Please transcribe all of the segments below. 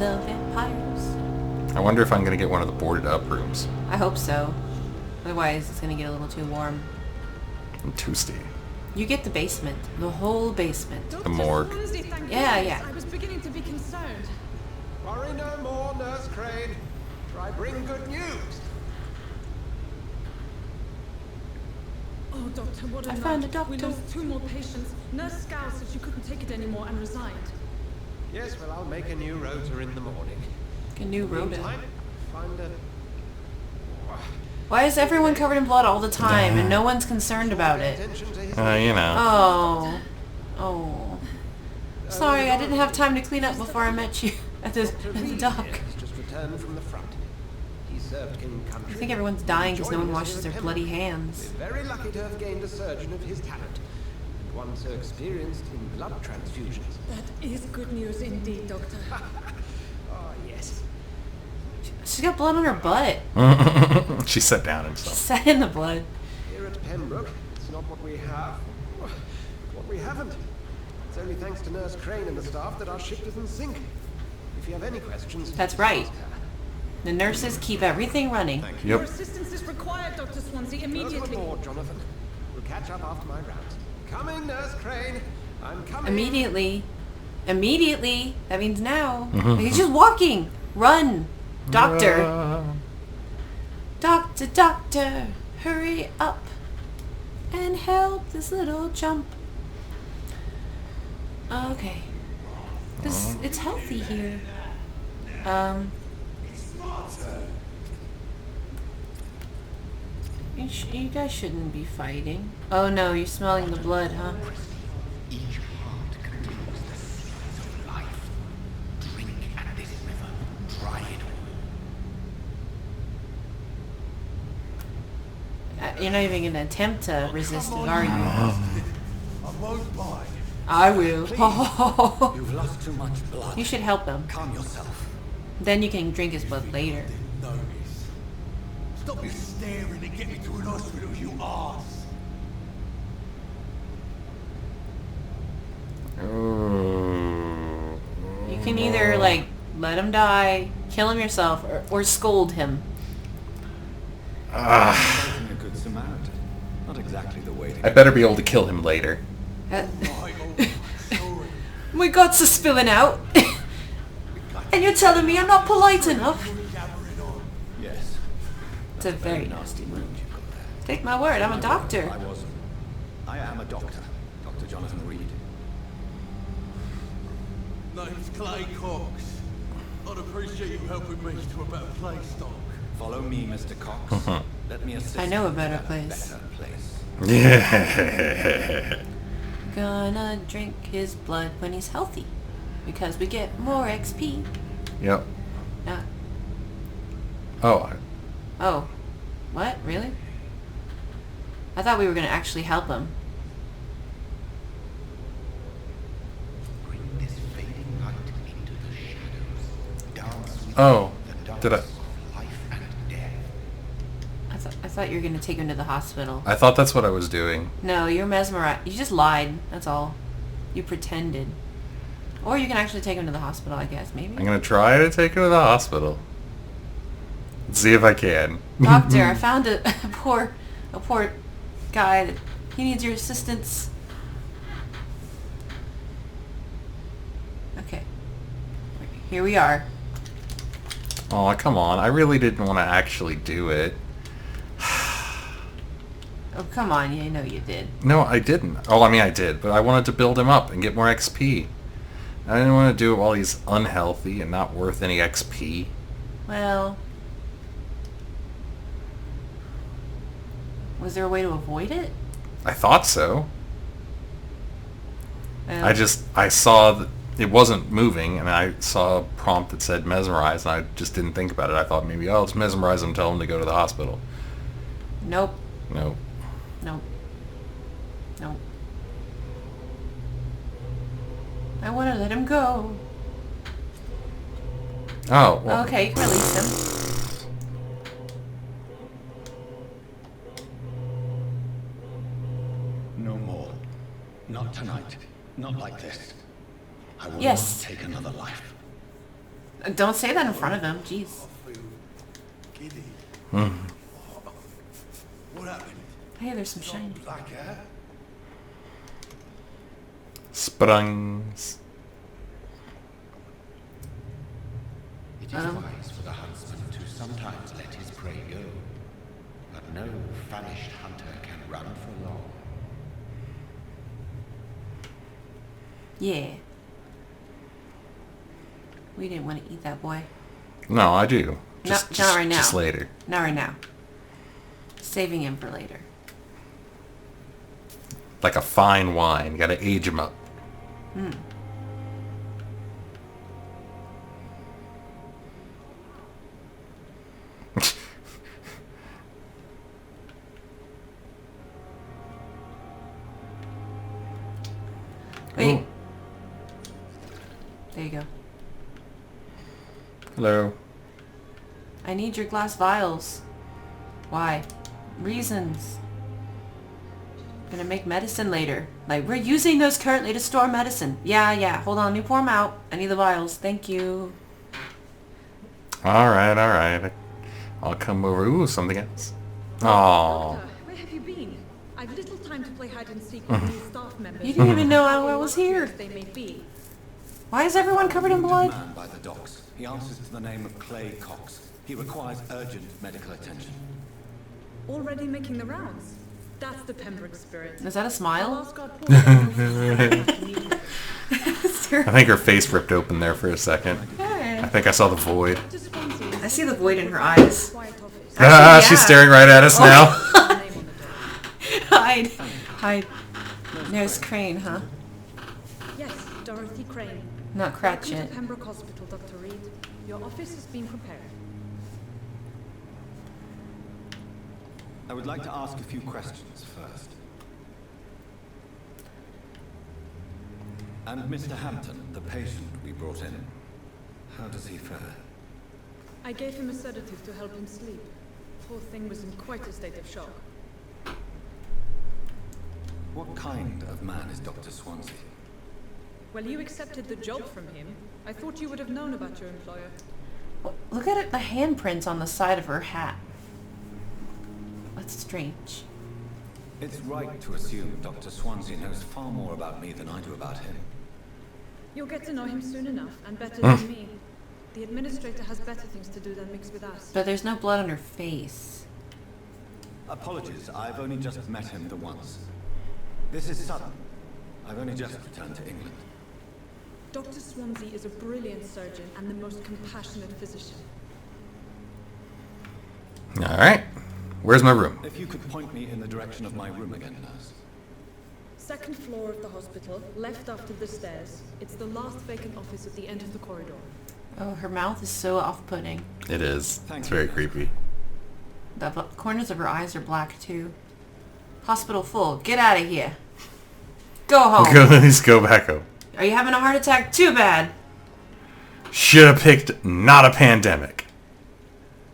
the vampires. I wonder if I'm going to get one of the boarded up rooms. I hope so. Otherwise, it's going to get a little too warm. I'm toasty. You get the basement. The whole basement. The morgue. Yeah. I was beginning to be concerned. Worry no more, Nurse Crane. For I bring good news. Oh, Doctor, what a I night. found a doctor. We lost 2 more patients. Nurse Scow said she couldn't take it anymore and resigned. Yes, well, I'll make a new rota in the morning. A new rota. Meantime, find a... Why is everyone covered in blood all the time and no one's concerned about it? You know. Oh. Sorry, I didn't have time to clean up before I met you at the dock. Just returned from the front. He served King Country. I think everyone's dying because no one washes their bloody hands. We're very lucky to have gained a surgeon of his talent. And one so experienced in blood transfusions. That is good news indeed, Doctor. Oh, yes. She's got blood on her butt. She sat down and She stuff. sat in the blood. Here at Pembroke, it's not what we have. What we haven't. It's only thanks to Nurse Crane and the staff that our ship doesn't sink. If you have any questions... That's right. The nurses keep everything running. Your Yep. assistance is required, Dr. Swansea, Welcome immediately. aboard, Jonathan. We'll catch up after my rounds. Coming, Nurse Crane. I'm coming. Immediately. Immediately. That means now. He's just walking. Run. Doctor. Doctor. Hurry up. And help this little chump. Okay. It's healthy here. You guys shouldn't be fighting. Oh no, you're smelling the blood, huh? Each heart contains the seeds of life. Drink at this river, try it all. You're not even gonna attempt to resist it, are you? I won't bite. I will. You've lost too much blood. You should help him. Calm yourself. Then you can drink his blood later. Notice. Stop your staring and get me to an hospital, you arse. You can either, like, let him die, kill him yourself, or scold him. A good Samaritan. Not exactly the way to I better be able to kill him later. My guts are spilling out. And you're telling me I'm not polite enough? Yes. It's a very nasty wound wound. you've got there. Take my word, I'm a doctor. I wasn't. I am a doctor. Dr. Jonathan Reed. Name's Clay Cox. I'd appreciate you helping me to a better place, Doc. Follow me, Mr. Cox. Let me assist I know a you better to place. better place. Yeah. Gonna drink his blood when he's healthy. Because we get more XP. Yep. Not. Oh. Oh. What? Really? I thought we were gonna actually help him. Bring this fading light into the shadows. Dance with Oh. the dance Did I? of life and death. I thought you were gonna take him to the hospital. I thought that's what I was doing. No, you're mesmerized. You just lied. That's all. You pretended. Or you can actually take him to the hospital, I guess, maybe. I'm gonna try to take him to the hospital. Let's see if I can. Doctor, I found a poor guy that he needs your assistance. Okay. Here we are. Oh, come on. I really didn't want to actually do it. Oh, come on. You know you did. No, I didn't. Oh, I mean, I did, but I wanted to build him up and get more XP. I didn't want to do it while he's unhealthy and not worth any XP. Well... Was there a way to avoid it? I thought so. Well, I saw that it wasn't moving, and I saw a prompt that said mesmerize, and I just didn't think about it. I thought maybe, oh, let's mesmerize him, tell him to go to the hospital. Nope. No. Nope. Nope. I want to let him go. Oh, well. Okay, you can release him. No more. Not tonight. Not like this. I will Yes. not take another life. Don't say that in front of him. Jeez. I feel giddy. Hmm. What happened? Hey, there's some shine. Black hair? Sprungs. It is wise for the huntsman to sometimes let his prey go, but no famished hunter can run for long. Yeah. We didn't want to eat that boy. No, I do. Not right now. Just later. Not right now. Saving him for later. Like a fine wine. Gotta age him up. Wait. Ooh. There you go. Hello. I need your glass vials. Why? Reasons. Gonna make medicine later. Like, we're using those currently to store medicine. Yeah. Hold on, let me pour them out. I need the vials. Thank you. Alright. I'll come over. Ooh, something else. Oh. Doctor, where have you been? I've little time to play hide and seek with new staff members. You didn't even know I was here. They may be. Why is everyone covered in blood? Man by the docks. He answers to the name of Clay Cox. He requires urgent medical attention. Already making the rounds. That's the Pembroke spirit. Is that a smile? I'll ask our poor immediately. I think her face ripped open there for a second. I think I saw the void. Dr. Swansea is I see the void in her eyes. quiet office. Ah, yeah. she's staring right at us now. Name on the door. Hide. Nurse Crane, huh? Yes, Dorothy Crane. Not Welcome Cratchit. to Pembroke Hospital, Dr. Reed. Your office has been prepared. I would like to ask a few questions first. And Mr. Hampton, the patient we brought in, how does he fare? I gave him a sedative to help him sleep. Poor thing was in quite a state of shock. What kind of man is Dr. Swansea? Well, you accepted the job from him. I thought you would have known about your employer. Look at it, the handprints on the side of her hat. That's strange. It's right to assume Dr. Swansea knows far more about me than I do about him. You'll get to know him soon enough, and better than me. The administrator has better things to do than mix with us. But there's no blood on her face. Apologies, I've only just met him the once. This is sudden. I've only just returned to England. Dr. Swansea is a brilliant surgeon and the most compassionate physician. Alright. Where's my room? If you could point me in the direction of my room again, nurse. Second floor of the hospital, left after the stairs. It's the last vacant office at the end of the corridor. Oh, her mouth is so off-putting. It is. Thank It's you. very creepy. The corners of her eyes are black, too. Hospital full. Get out of here. Go home. Let's go back home. Are you having a heart attack? Too bad. Should have picked not a pandemic.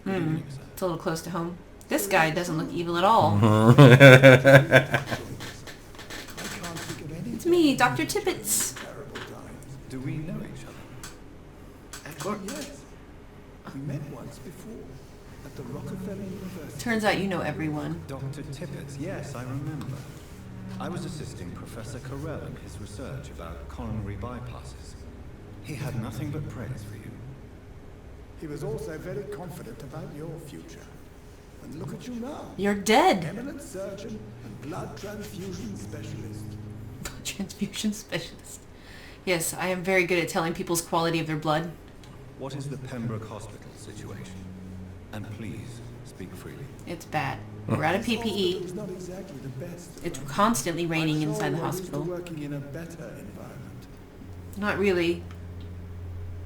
It's a little close to home. This guy doesn't look evil at all. I can't think of any It's me, Dr. Tippets. terrible times. Do we know each other? Actually, yes. We met once before at the Rockefeller University. Turns out you know everyone. Dr. Tippett, yes, I remember. I was assisting Professor Carell in his research about coronary bypasses. He had nothing but praise for you. He was also very confident about your future. And look at you now. You're dead. Eminent surgeon and blood transfusion specialist. Transfusion specialist. Yes, I am very good at telling people's quality of their blood. What is the Pembroke Hospital situation? And please, speak freely. It's bad. We're out of This hospital PPE. is not exactly the best. It's constantly raining I'm sure inside the you're used to hospital. working in a better environment. Not really.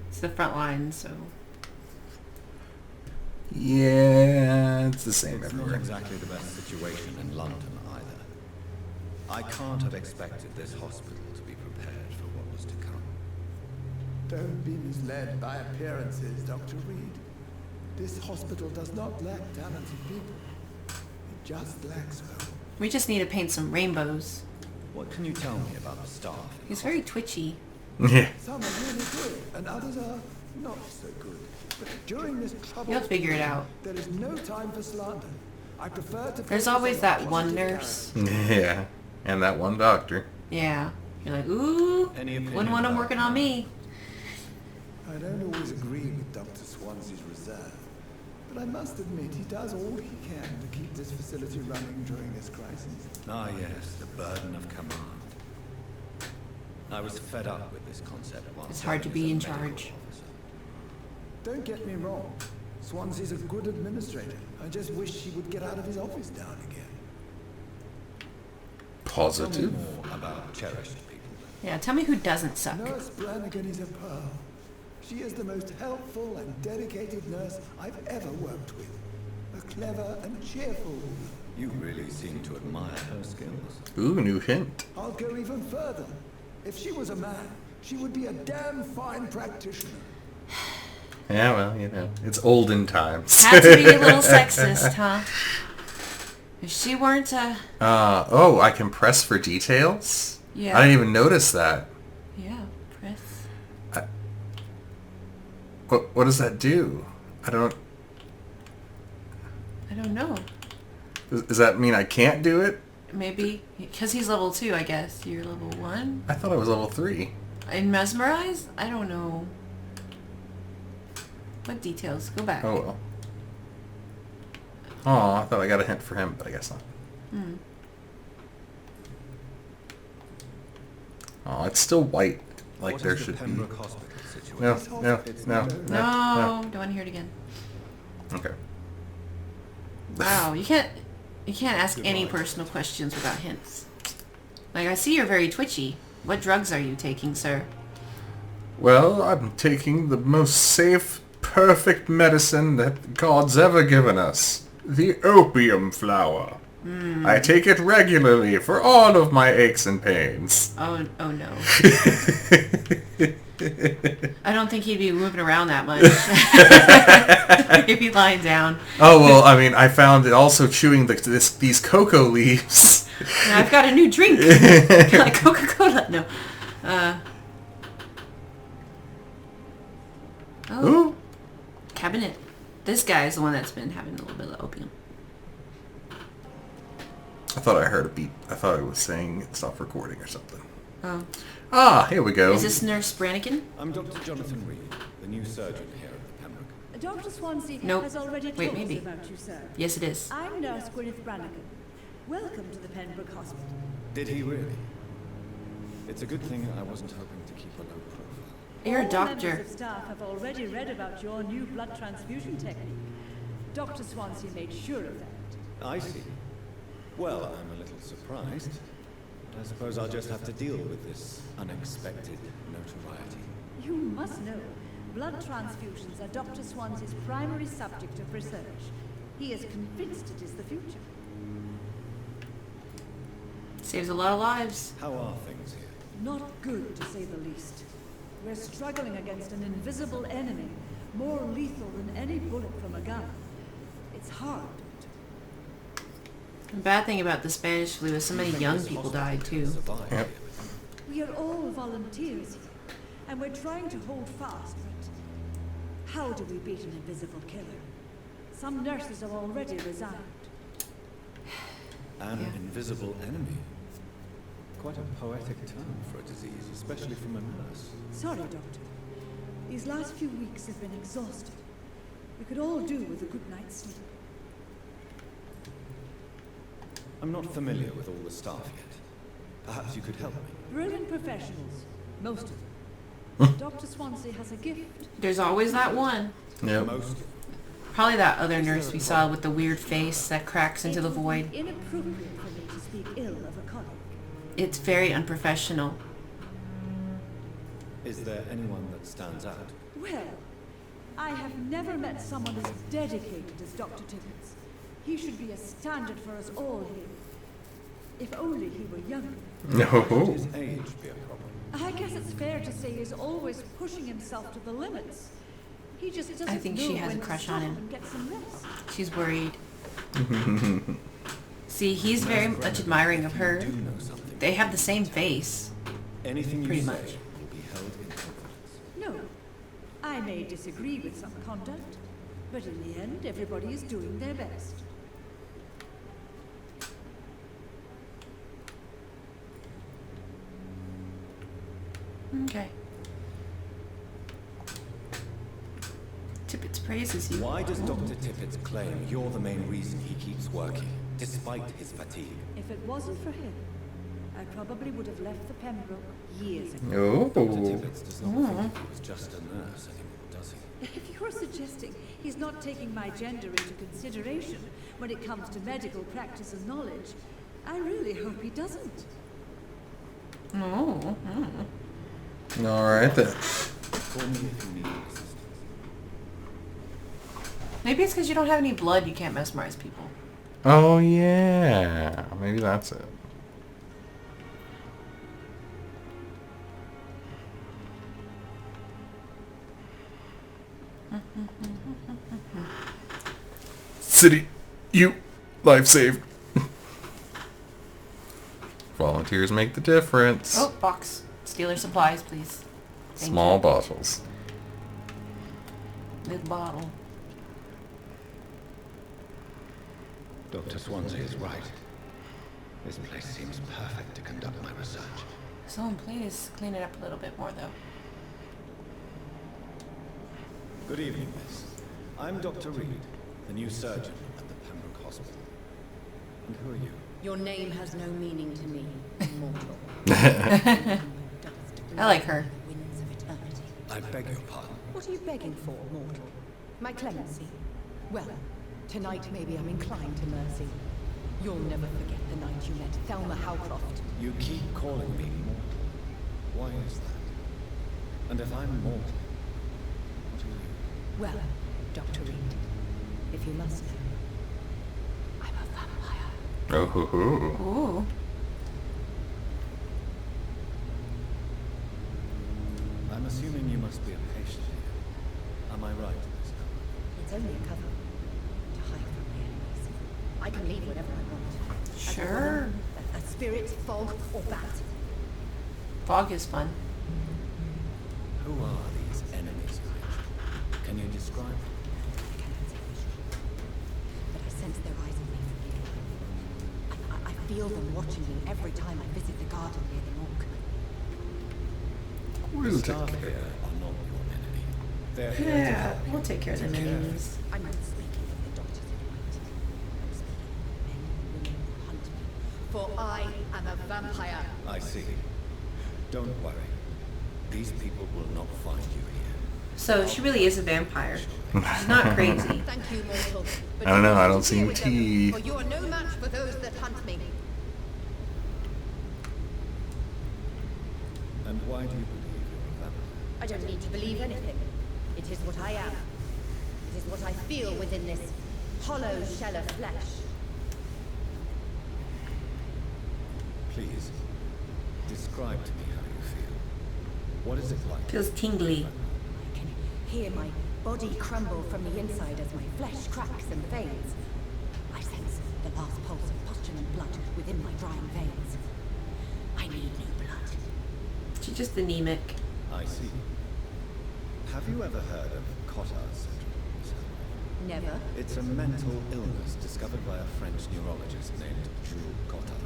It's the front lines, so... Yeah, it's the same It's not everywhere. exactly the best situation in London either. I can't have expected this hospital to be prepared for what was to come. Don't be misled by appearances, Dr. Reed. This hospital does not lack talented people. It just lacks hope. We just need to paint some rainbows. What can you tell me about the staff? He's very twitchy. Yeah. Some are really good, and others are not so good. But during this trouble, You'll figure it out. there is no time for slander. I prefer to. There's focus always on that the one positive nurse. Yeah, and that one doctor. Yeah. You're like, ooh, Any opinion wouldn't want him about working on me. I don't always agree with Dr. Swansea's reserve, but I must admit he does all he can to keep this facility running during this crisis. Ah, yes, the burden of command. I was fed up with this concept once. It's hard to serving be in as a medical charge. officer. Don't get me wrong. Swansea's a good administrator. I just wish he would get out of his office now and again. Tell me Positive. more about cherished people. Yeah, tell me who doesn't suck. Nurse Brannigan is a pearl. She is the most helpful and dedicated nurse I've ever worked with. A clever and cheerful woman. You really seem to admire her skills. Ooh, new hint. I'll go even further. If she was a man, she would be a damn fine practitioner. Yeah, well, you know, it's olden times. Had to be a little sexist, huh? If she weren't a... Oh, I can press for details? Yeah. I didn't even notice that. Yeah, press. What does that do? I don't know. Does that mean I can't do it? Maybe. Because he's level 2, I guess. You're level 1? I thought I was level 3. In Mesmerize? I don't know. What details? Go back. Oh, well. Oh, I thought I got a hint for him, but I guess not. Hmm. Oh, it's still white. Like What there is the should be. Pembroke Hospital situation? No. No, don't want to hear it again. Okay. Wow, you can't ask any personal questions without hints. Like, I see you're very twitchy. What drugs are you taking, sir? Well, I'm taking the most safe, perfect medicine that God's ever given us. The opium flower. I take it regularly for all of my aches and pains. Oh no. I don't think he'd be moving around that much. He'd be lying down. Oh, well, I mean, I found it also chewing these cocoa leaves. Now I've got a new drink. Like Coca-Cola. No. Oh. Ooh. Cabinet. This guy is the one that's been having a little bit of opium. I thought I heard a beep. I thought it was saying stop recording or something. Oh. Ah, here we go. Is this Nurse Brannigan? I'm Dr. Jonathan Reed, the new surgeon here at the Pembroke. Dr. Swansea Nope. has already Wait, told maybe. us about you, sir. Yes, it is. I'm Nurse Gwyneth Brannigan. Welcome to the Pembroke Hospital. Did he really? It's a good thing I wasn't hoping to keep a low profile. You're a All doctor. members of staff have already read about your new blood transfusion technique. Dr. Swansea made sure of that. I see. Well, I'm a little surprised. I suppose I'll just have to deal with this unexpected notoriety. You must know, blood transfusions are Dr. Swansea's primary subject of research. He is convinced it is the future. Saves a lot of lives. How are things here? Not good, to say the least. We're struggling against an invisible enemy, more lethal than any bullet from a gun. It's hard. The bad thing about the Spanish flu is so many young people died too. Survive. Yep. We are all volunteers here, and we're trying to hold fast, but how do we beat an invisible killer? Some nurses have already resigned. An Yeah. invisible enemy. Quite a poetic term for a disease, especially from a nurse. Sorry, Doctor. These last few weeks have been exhausting. We could all do with a good night's sleep. I'm not familiar with all the staff yet. Perhaps you could help me. Brilliant professionals, most of them. Dr. Swansea has a gift. There's always that one. Yep. Most. Probably that other nurse we saw with the weird face that cracks into the It would void. be inappropriate for me to speak ill of a colleague. It's very unprofessional. Is there anyone that stands out? Well, I have never met someone as dedicated as Dr. Tibbets. He should be a standard for us all here. If only he were younger. Would No. his age be a problem? I guess it's fair to say he's always pushing himself to the limits. He just doesn't I think she know has a when to crush stop on him. and get some rest. She's worried. See, he's very much admiring of her. You do know something. They have the same face. Anything you Pretty say much. will be held in confidence. No, I may disagree with some conduct, but in the end, everybody is doing their best. Okay. Tippett's praises you. Why does Dr. Tippett claim you're the main reason he keeps working, despite his fatigue? If it wasn't for him, I probably would have left the Pembroke years ago. Dr. Oh. Tippett does not think he was just a nurse anymore, does he? If you're suggesting he's not taking my gender into consideration when it comes to medical practice and knowledge, I really hope he doesn't. Oh. Alright then. Call me if you need assistance. Maybe it's because you don't have any blood, you can't mesmerize people. Oh yeah. Maybe that's it. City, you, life saved. Volunteers make the difference. Oh, box. Stealer supplies, please. Thank Small you. bottles. Big bottle. Dr. Swansea is right. This place seems perfect to conduct my research. Someone please clean it up a little bit more, though. Good evening, miss. I'm Dr. Reed, the new surgeon at the Pembroke Hospital. And who are you? Your name has no meaning to me, mortal. I like her. Winds of eternity. I beg your pardon. What are you begging for, mortal? My clemency? Well, tonight maybe I'm inclined to mercy. You'll never forget the night you met Thelma Howcroft. You keep calling me mortal. Why is that? And if I'm mortal, what are you? Well, Dr. Reed, if you must know, I'm a vampire. Oh hoo hoo. Ooh. I'm assuming you must be a patient here. Am I right in this cover? It's only a cover to hide from my enemies. I can leave whenever I want. As a Sure. woman, a spirit, fog, or bat. Fog is fun. Who are these enemies you mentioned? Can you describe them? I cannot say for sure, but I sense their eyes on me from here. I feel them watching me every time I visit the garden near the morgue. We'll The take staff care. here are not your enemy. They're here to Yeah, help you. we'll take care of them Take care. enemies. I'm not speaking of the doctors in white. I'm speaking of men and women who hunt me. For I am a vampire. I see. Don't worry. These people will not find you here. So she really is a vampire. She's not crazy. Thank you, mortal. But I don't know, you I must don't see deal any with them, tea. For you are no match for those that hunt me. And why do you believe you're a vampire? I don't need to believe anything. It is what I am. It is what I feel within this hollow shell of flesh. Please, describe to me how you feel. What is it like? Feels tingly. I can hear my body crumble from the inside as my flesh cracks and fades. I sense the last pulse of postulant blood within my drying veins. I need new blood. She's just anemic. I see. Have you ever heard of Cotard's syndrome, Miss Howard? Never. It's a mental illness discovered by a French neurologist named Jules Cotard.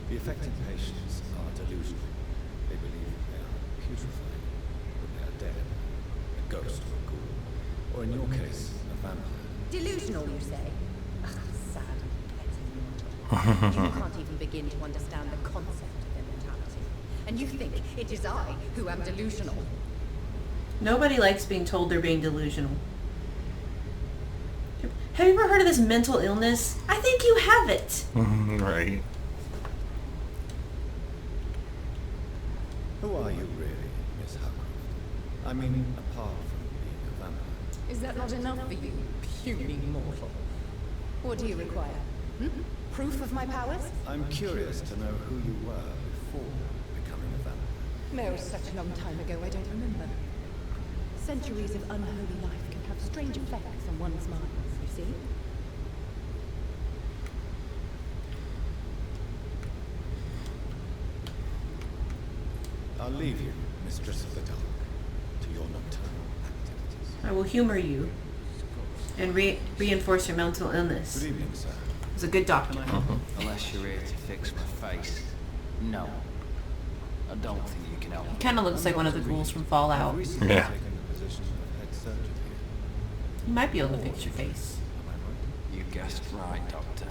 The affected patients are delusional. They believe they are putrefied, that they are dead, a ghost or a ghoul, or in your case, a vampire. Delusional, you say? Ah, sad and petty mortal. You can't even begin to understand the concept of immortality. And you think it is I who am delusional. Nobody likes being told they're being delusional. Have you ever heard of this mental illness? I think you have it. Right. Who are you really, Miss Howcroft? I mean, apart from being a vampire. Is that not enough for you, puny mortal? What do you require? Proof of my powers? I'm curious to know who you were before becoming a vampire. No, it was such a long time ago, I don't remember. Centuries of unholy life can have strange effects on one's mind, you see? I'll leave you, Mistress of the Dark, to your nocturnal activities. I will humor you and reinforce your mental illness. Good evening, sir. He's a good doctor. Unless you're here to fix my face. No. I don't think you can help. He kind of looks like one of the ghouls from Fallout. I've recently Yeah. taken the position of head surgeon here. You might be able to fix your face. Am I right? You guessed right, Doctor.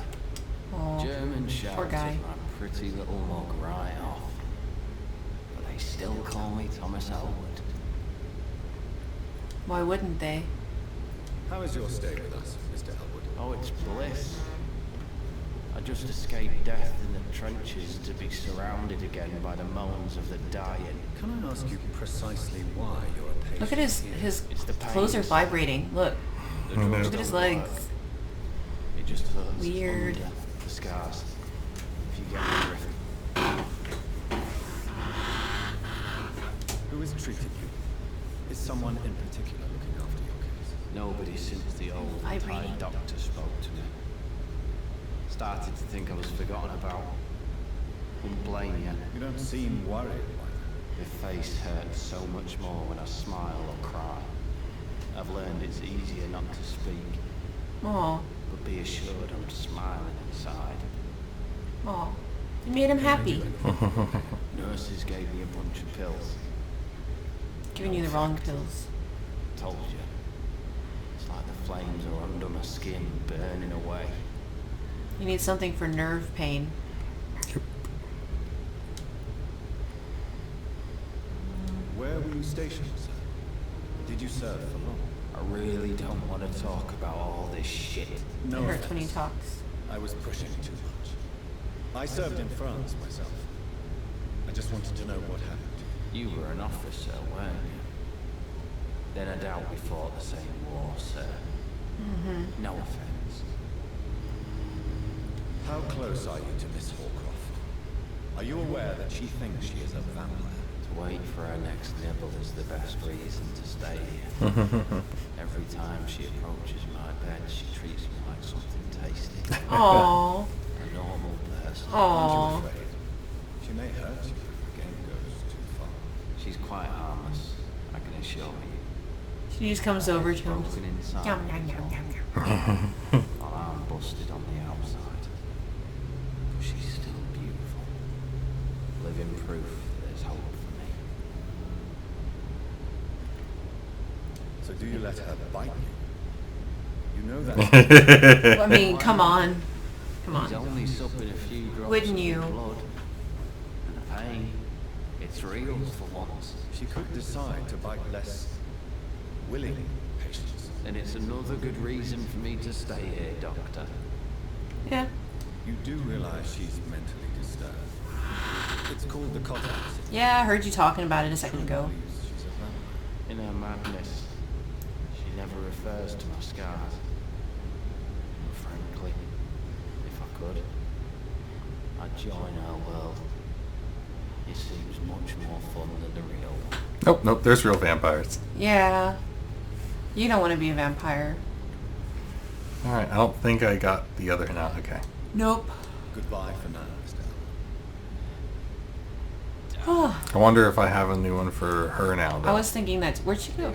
Oh, German poor shouted guy. my pretty little mug right off. But they still call me Thomas Elwood. Why wouldn't they? How is your stay with us, Mr. Elwood? Oh, it's bliss. I just escaped death in the trenches to be surrounded again by the moans of the dying. Can I ask you precisely why you're a patient? Look at his It's the clothes are pains. vibrating. Look. The drugs Look at his don't work. legs. It just hurts Weird. under the scars. If you get my drift. Who is treating you? Is someone in particular looking after your case? Nobody since the old Vibrating. tired doctor spoke to me. Started to think I was forgotten about. Wouldn't blame you. You don't seem worried by that. My face hurts so much more when I smile or cry. I've learned it's easier not to speak, Aw. but be assured I'm smiling inside. Aw. You made him happy. Nurses gave me a bunch of pills. Giving you the wrong pills. Told you. It's like the flames are under my skin, burning away. You need something for nerve pain. Where were you stationed, sir? Did you serve for long? I really don't want to talk about all this shit. No It hurts when he offense. talks. I was pushing too much. I served in France myself. I just wanted to know what happened. You were an officer, weren't you? Then I doubt we fought the same war, sir. Mm-hmm. No offense. How close are you to Miss Horcroft? Are you aware that she thinks she is a vampire? To wait for her next nibble is the best reason to stay here. Every time she approaches my bed, she treats me like something tasty. Aww. A normal person. Aww. Aren't you afraid? She may hurt you if the game goes too far. She's quite harmless, I can assure you. She just comes over to him. Broken inside. Yum, yum, yum, yum, yum. While I'm busted on the outside. But she's still beautiful. Living proof that there's hope for me. So do you let her bite you? You know that. I mean, come on. Come He's on. only supping a few drops Wouldn't of you? blood. And the pain. It's real for once. She could decide to bite less willing patients. And it's another good reason for me to stay here, Doctor. Yeah. You do realize she's mentally disturbed. It's called the Cotter. Yeah, I heard you talking about it a second ago. She's a vampire. In her madness, she never refers to my scars. But frankly, if I could, I'd join her world. It seems much more fun than the real one. Nope, nope, there's real vampires. Yeah. You don't want to be a vampire. Alright, I don't think I got the other now. Okay. Nope. Goodbye for now, Mr. Oh, I wonder if I have a new one for her now, though. I was thinking that. Where'd she go?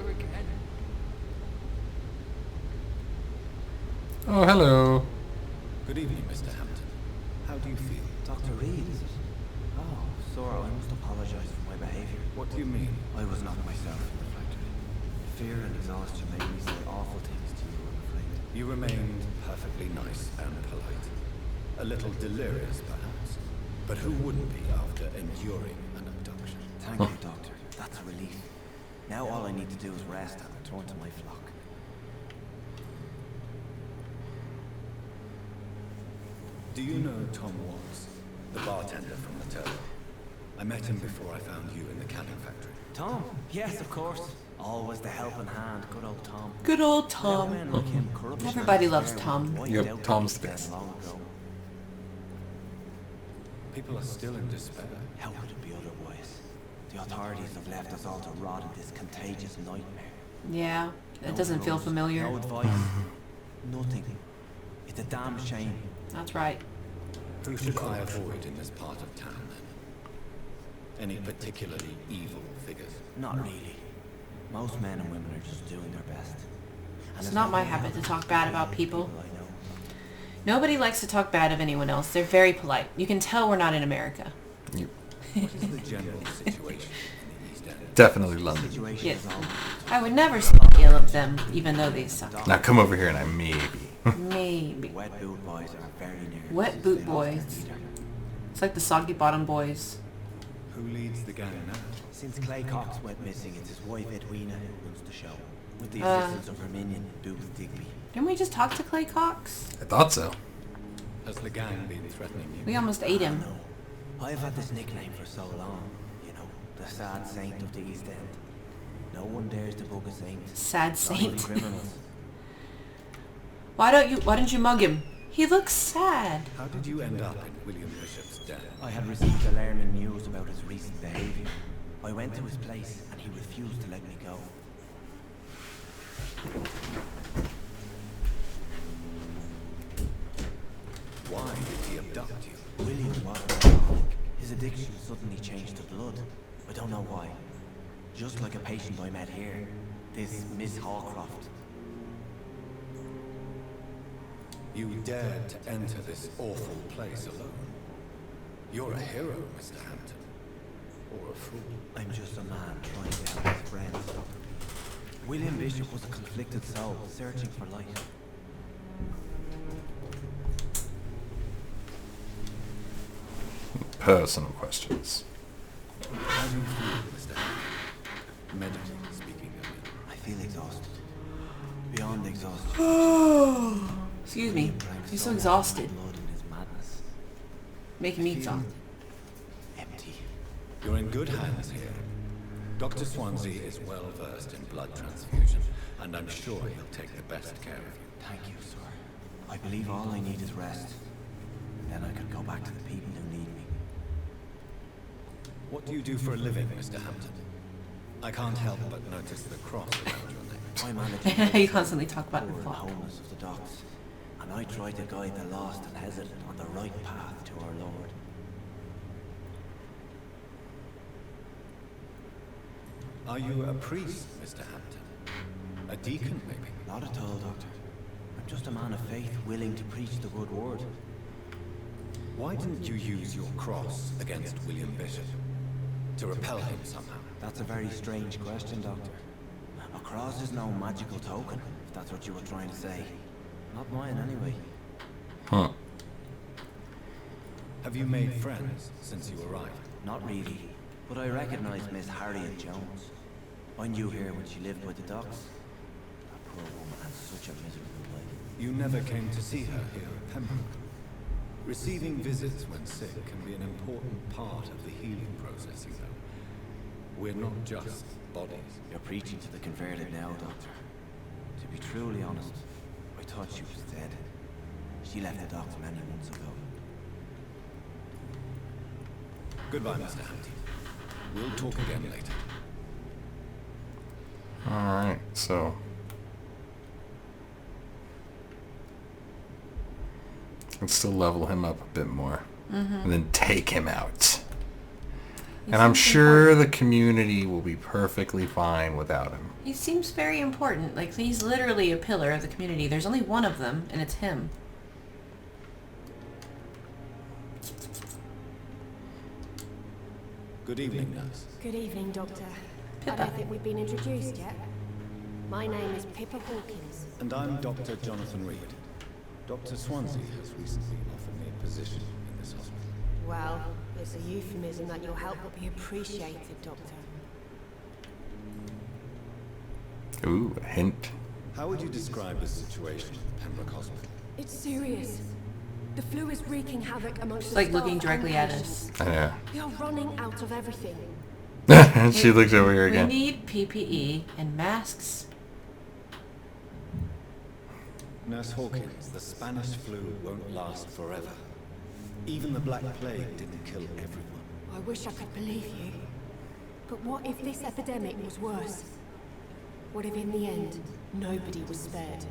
Oh, hello. Good evening, Mr. Hampton. How do you feel? Dr. Reed? Oh, Sora, I must apologize for my behavior. What do you mean? I was not myself in the factory. Fear and exhaustion made me say awful things to you, I'm afraid. You remained perfectly nice and polite. A little delirious, perhaps. But who wouldn't be after enduring an abduction? Thank you, Doctor. That's a relief. Now all I need to do is rest and return to my flock. Do you know Tom Watts, the bartender from the Turtle? I met him before I found you in the canning factory. Tom? Yes, of course. Always the helping hand. Good old Tom. Good old Now Tom. men like him, corruption Everybody and loves despair Tom. wiped Yep, out Tom's the the best. long ago. People are still in despair. How could it be otherwise? The authorities have left us all to rot in this contagious nightmare. Yeah, that No doesn't feel drugs, familiar. No advice. Nothing. It's a damn shame. That's right. Who should I avoid in this part of town, then? Any particularly evil figures? Not really. Most men and women are just doing their best. And It's not my habit to talk bad about people. I know. Nobody likes to talk bad of anyone else. They're very polite. You can tell we're not in America. Yep. What is the general situation in the East End? Definitely London. Situation Yes. is all I would never speak ill of them, even though they suck. Now come over here and I maybe. Maybe. wet boot boys are very near. Wet boot boys. It's like the soggy bottom boys. Who leads the gang now? Since Clay Cox went missing, it's his wife Edwina who runs the show, with the assistance of her minion, Booth Digby. Didn't we just talk to Clay Cox? I thought so. Has the gang been threatening you? We almost ate him. No, I've had this nickname for so long. You know, the sad saint of the East End. No one dares to bug a saint. Sad Not even saint. criminals. Why don't you mug him? He looks sad. How did you end up in William Bishop's den? I had received alarming news about his recent behavior. I went to his place and he refused to let me go. Why did he abduct you? William was an alcoholic. His addiction suddenly changed to blood. I don't know why. Just like a patient I met here. This Miss Hallcroft. You dared to enter this awful place alone. You're a hero, Mr. Hampton. Or a fool. I'm just a man trying to help his friends. William Bishop was a conflicted soul, searching for light. Personal questions. How do you feel, Mr. Hampton? Medically speaking, I mean. I feel exhausted. Beyond exhausted. Excuse me. William drank You're so much exhausted. blood in his madness. Making me exhausted. Empty. You're in good hands here. Dr. Swansea is well versed in blood transfusion, and I'm sure he'll take the best care of you. Thank you, sir. I believe all I need is rest. Then I can go back to the people who need me. What do you do for a living, Mr. Hampton? I can't help but notice the cross around your neck. I manage You constantly talk about the your poor and fault. homeless of the docks, and I try to guide the lost and hesitant on the right path to our Lord. Are you a priest, Mr. Hampton? A deacon, maybe? Not at all, Doctor. I'm just a man of faith willing to preach the good word. Why didn't you use your cross against William Bishop? To repel him somehow? That's a very strange question, Doctor. A cross is no magical token, if that's what you were trying to say. Not mine, anyway. Huh. Have you made friends since you arrived? Not really, but I recognize Miss Harriet Jones. I knew her when she lived by the docks. That poor woman had such a miserable life. You never came to see her here at Pembroke. Receiving visits when sick can be an important part of the healing process, you know. We're not just bodies. You're preaching to the converted now, Doctor. To be truly honest, I thought she was dead. She left the docks many months ago. Goodbye, Mr. Hampton. We'll talk again later. Alright, so... let's still level him up a bit more. And then take him out. And I'm sure the community will be perfectly fine without him. He seems very important. Like, he's literally a pillar of the community. There's only one of them, and it's him. Good evening, nurse. Good evening, Doctor. I Pippa. don't think we've been introduced yet. My name is Pippa Hawkins. And I'm Dr. Jonathan Reed. Dr. Swansea has recently offered me a position in this hospital. Well, it's a euphemism that your help will be appreciated, Doctor. Ooh, a hint. How would you describe the situation at Pembroke Hospital? It's serious. The flu is wreaking havoc amongst It's the like staff looking and directly at patients. us. Yeah. We are running out of everything. She looks over here We again. need PPE and masks. Nurse Hawkins, the Spanish flu won't last forever. Even the Black Plague didn't kill everyone. I wish I could believe you. But what if this epidemic was worse? What if in the end, nobody was spared?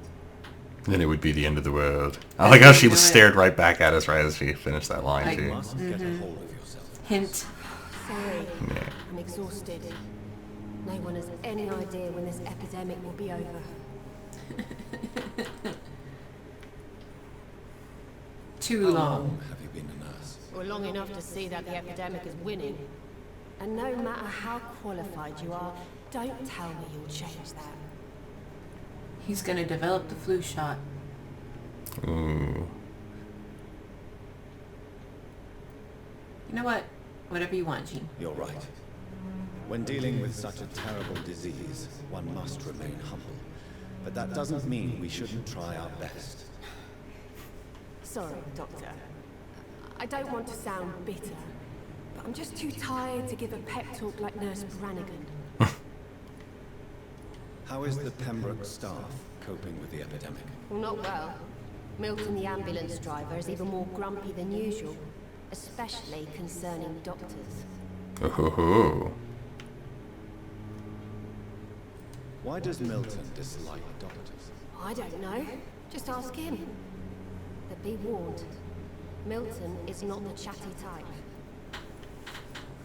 Then it would be the end of the world. I like how she stared right back at us right as she finished that line, Like- You too. must get a hold of yourself. Hint. Sorry, Yeah. I'm exhausted. No one has any idea when this epidemic will be over. Too long. Have you been a nurse? Well, long enough to see that the epidemic is winning. And no matter how qualified you are, don't tell me you'll change that. He's gonna develop the flu shot. Ooh. You know what? Whatever you want, Jean. You're right. When dealing with such a terrible disease, one must remain humble. But that doesn't mean we shouldn't try our best. Sorry, Doctor. I don't want to sound bitter, but I'm just too tired to give a pep talk like Nurse Brannigan. How is the Pembroke staff coping with the epidemic? Well, not well. Milton, the ambulance driver, is even more grumpy than usual, especially concerning doctors. Oh. Why does Milton dislike doctors? I don't know. Just ask him. But be warned, Milton is not the chatty type.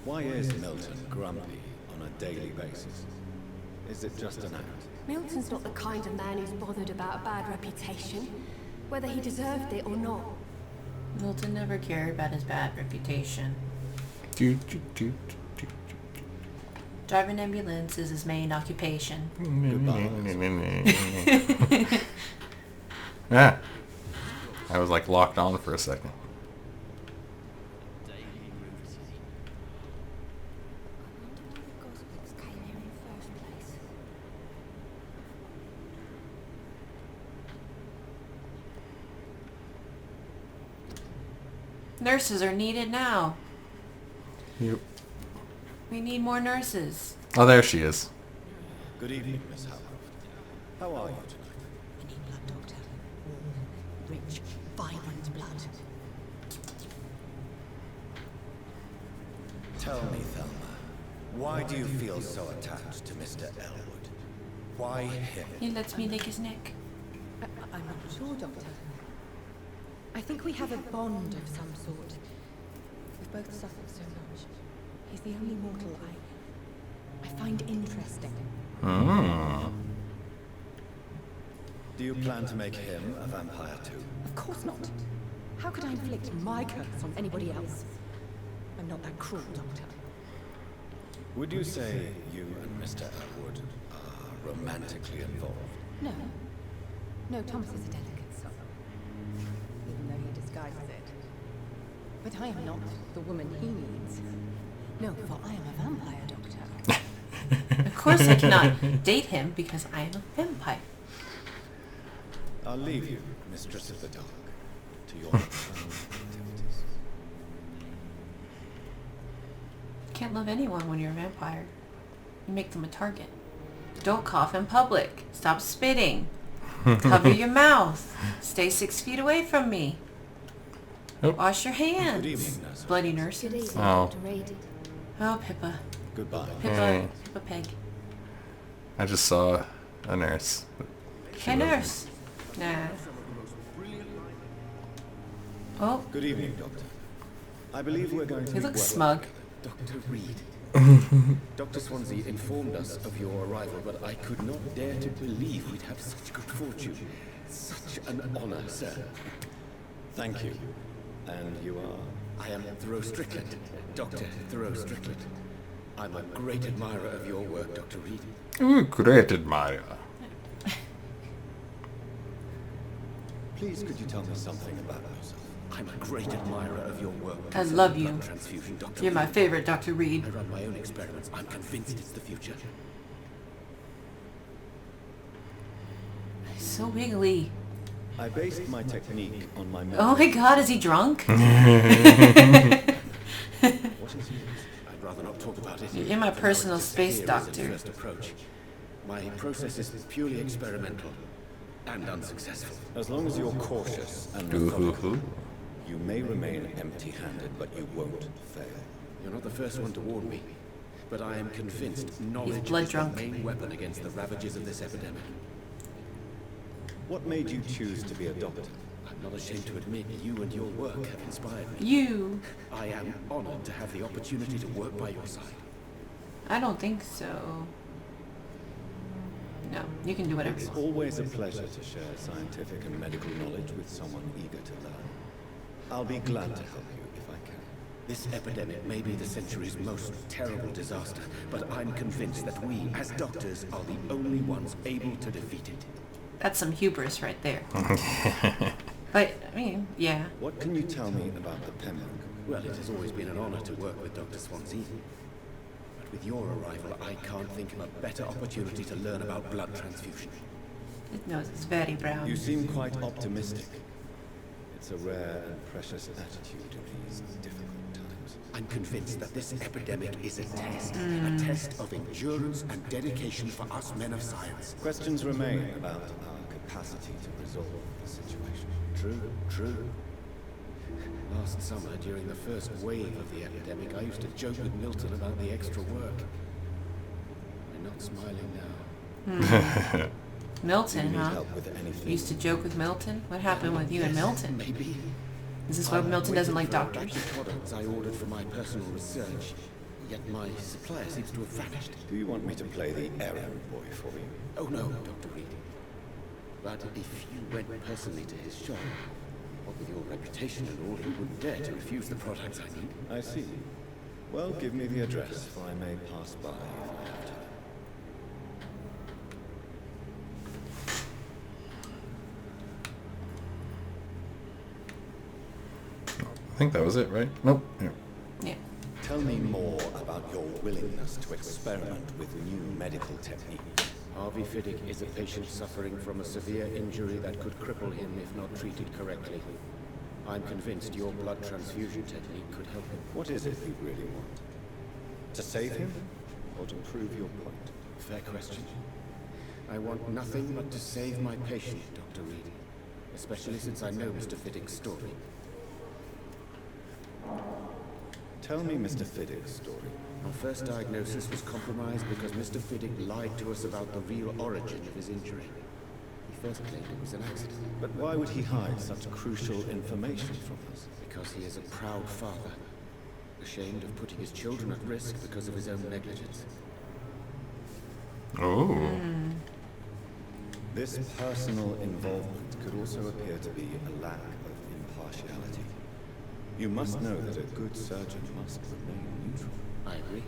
Why is Milton grumpy on a daily basis? Is it just an act? Milton's not the kind of man who's bothered about a bad reputation, whether he deserved it or not. Milton never cared about his bad reputation. Driving ambulance is his main occupation. Ah. I was like locked on for a second. Nurses are needed now. Yep. We need more nurses. Oh, there she is. Good evening, Miss Howard. How are you tonight? We need blood, Doctor. Warm, rich, vibrant blood. Tell me, Thelma, why do you feel so attached to Mr. Elwood? Why him? He lets me lick his neck. I'm not sure, Doctor. I think we have a bond of some sort. We've both suffered so much. He's the only mortal I find interesting. Do you plan to make him a vampire too? Of course not. How could I inflict my curse on anybody else? I'm not that cruel, Doctor. Would you say you and Mr. Elwood are romantically involved? No. No, Thomas is a delicate soul. Even though he disguises it. But I am not the woman he needs. No, for I am a vampire, Doctor. Of course I cannot date him because I am a vampire. I'll leave you, Mistress of the Dark, to your own activities. You can't love anyone when you're a vampire. You make them a target. Don't cough in public. Stop spitting. Cover your mouth. Stay 6 feet away from me. Nope. Wash your hands. Good evening, nurse. Bloody Good nurses. evening, Oh. Dr. Reed. Oh, Pippa. Goodbye. Pippa. Hey. Pippa Peg. I just saw a nurse. Hey, nurse. Nah. Oh, Good evening, Doctor. I believe we're going to he be looks working smug. Dr. Reed. Dr. Swansea informed us of your arrival, but I could not dare to believe we'd have such good fortune. Such an honor, sir. Thank you. And you are? I am Thoreau Strickland, Dr. Thoreau Strickland. I'm a great admirer of your work, Dr. Reed. Ooh, great admirer. Please, could you tell me something about yourself? I'm a great admirer of your work. I love you. Blood transfusion, Dr. You're my Reed. favorite, Dr. Reed. I run my own experiments. I'm convinced it's the future. He's so wiggly. I based my technique on my Oh my god, is he drunk? What is yours? I'd rather not talk about it. You're my For now, personal it's just space here as a doctor. first approach. My process is purely experimental and unsuccessful. As long as you're cautious and methodical, you may remain empty-handed, but you won't fail. You're not the first one to warn me, but I am convinced knowledge blood is drunk. the main weapon against the ravages of this epidemic. What made you choose to be a doctor? I'm not ashamed to admit you and your work have inspired me. You. I am honored to have the opportunity to work by your side. I don't think so. No, you can do whatever you It's want. always a pleasure to share scientific and medical knowledge with someone eager to learn. I'll be glad to help you if I can. This epidemic may be the century's most terrible disaster, but I'm convinced that we, as doctors, are the only ones able to defeat it. That's some hubris right there. But, I mean, yeah. What can you tell me about the Pembroke? Well, it has always been an honor to work with Dr. Swansea. But with your arrival, I can't think of a better opportunity to learn about blood transfusion. His nose is very brown. You seem quite optimistic. It's a rare and precious attitude in these difficult times. I'm convinced that this epidemic is a test of endurance and dedication for us men of science. Questions remain about our capacity to resolve the situation. True. Last summer, during the first wave of the epidemic, I used to joke with Milton about the extra work. We're not smiling now. Milton, huh? You used to joke with Milton? What happened with you and Milton? Maybe. Is this why Milton doesn't like doctors? The products I ordered for my personal research, yet my supplier seems to have vanished. Do you want me to play the errand boy for you? Oh no, Dr. Reed. But if you went personally to his shop, what with your reputation and all, you wouldn't dare to refuse the products I need. I see. Well, give me the address, for I may pass by if I have time. I think that was it, right? Nope. Yeah. Tell me more about your willingness to experiment with new medical techniques. Harvey Fiddick is a patient suffering from a severe injury that could cripple him if not treated correctly. I'm convinced your blood transfusion technique could help him. What is it you really want? To save him? Or to prove your point? Fair question. I want nothing but to save my patient, Dr. Reed. Especially since I know Mr. Fiddick's story. Tell me Mr. Fiddick's story. Our first diagnosis was compromised because Mr. Fiddick lied to us about the real origin of his injury. He first claimed it was an accident. But why would he hide such crucial information from us? Because he is a proud father, ashamed of putting his children at risk because of his own negligence. Oh. This personal involvement could also appear to be a lack of impartiality. You must know that a good surgeon must remain neutral. I agree.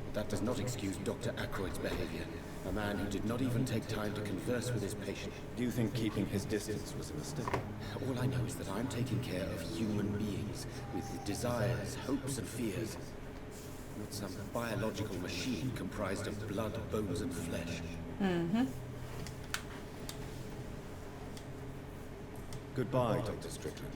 But that does not excuse Dr. Ackroyd's behavior. A man who did not even take time to converse with his patient. Do you think keeping his distance was a mistake? All I know is that I'm taking care of human beings with desires, hopes, and fears. Not some biological machine comprised of blood, bones, and flesh. Mm-hmm. Goodbye, Dr. Strickland.